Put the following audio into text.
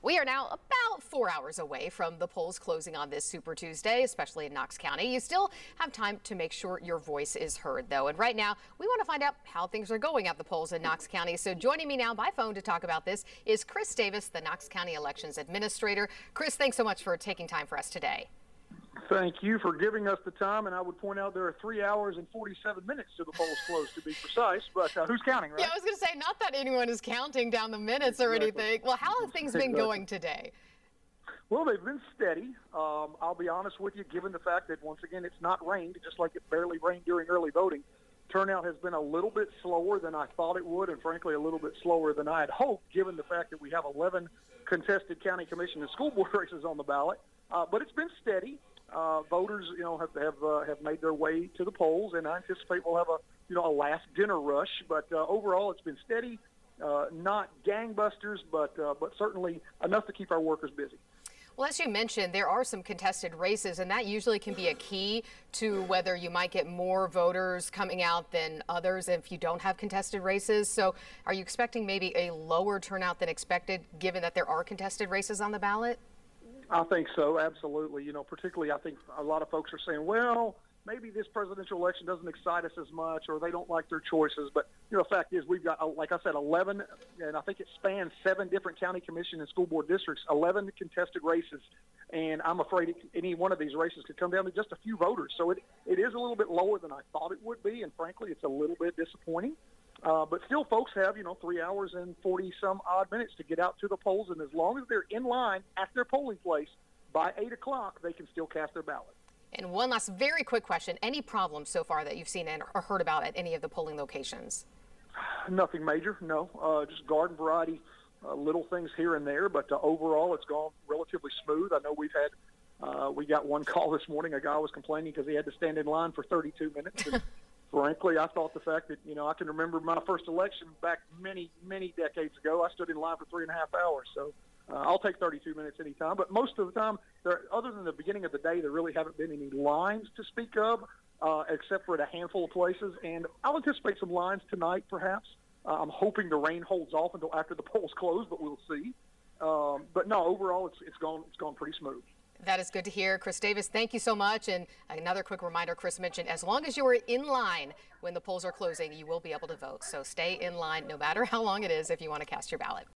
We are now about 4 hours away from the polls closing on this Super Tuesday, especially in Knox County. You still have time to make sure your voice is heard, though. And right now, we want to find out how things are going at the polls in Knox County. So joining me now by phone to talk about this is Chris Davis, the Knox County Elections Administrator. Chris, thanks so much for taking time for us today. Thank you for giving us the time, and I would point out there are 3 hours and 47 minutes to the polls close, to be precise, but who's counting, right? Yeah, I was going to say, not that anyone is counting down the minutes or anything. Well, how have things been going today? Well, they've been steady. I'll be honest with you, given the fact that, once again, it's not rained, just like it barely rained during early voting. Turnout has been a little bit slower than I thought it would, and frankly, a little bit slower than I had hoped, given the fact that we have 11 contested county commission and school board races on the ballot. But it's been steady. Voters, have made their way to the polls, and I anticipate we'll have a last dinner rush. But overall, it's been steady, not gangbusters, but certainly enough to keep our workers busy. Well, as you mentioned, there are some contested races, and that usually can be a key to whether you might get more voters coming out than others if you don't have contested races. So are you expecting maybe a lower turnout than expected, given that there are contested races on the ballot? I think so, absolutely. Particularly I think a lot of folks are saying, well, maybe this presidential election doesn't excite us as much, or they don't like their choices. But, the fact is we've got, like I said, 11, and I think it spans 7 different county commission and school board districts, 11 contested races. And I'm afraid any one of these races could come down to just a few voters. So it is a little bit lower than I thought it would be, and frankly, it's a little bit disappointing. But still, folks have, 3 hours and 40-some odd minutes to get out to the polls, and as long as they're in line at their polling place by 8 o'clock, they can still cast their ballot. And one last very quick question. Any problems so far that you've seen or heard about at any of the polling locations? Nothing major, no. Just garden variety, little things here and there, but overall it's gone relatively smooth. I know we got one call this morning. A guy was complaining because he had to stand in line for 32 minutes. And frankly, I thought the fact that, I can remember my first election back many, many decades ago. I stood in line for 3.5 hours. So I'll take 32 minutes anytime. But most of the time, other than the beginning of the day, there really haven't been any lines to speak of, except for at a handful of places. And I'll anticipate some lines tonight, perhaps. I'm hoping the rain holds off until after the polls close, but we'll see. But no, overall, it's gone pretty smooth. That is good to hear. Chris Davis, thank you so much. And another quick reminder, Chris mentioned, as long as you are in line when the polls are closing, you will be able to vote. So stay in line no matter how long it is if you want to cast your ballot.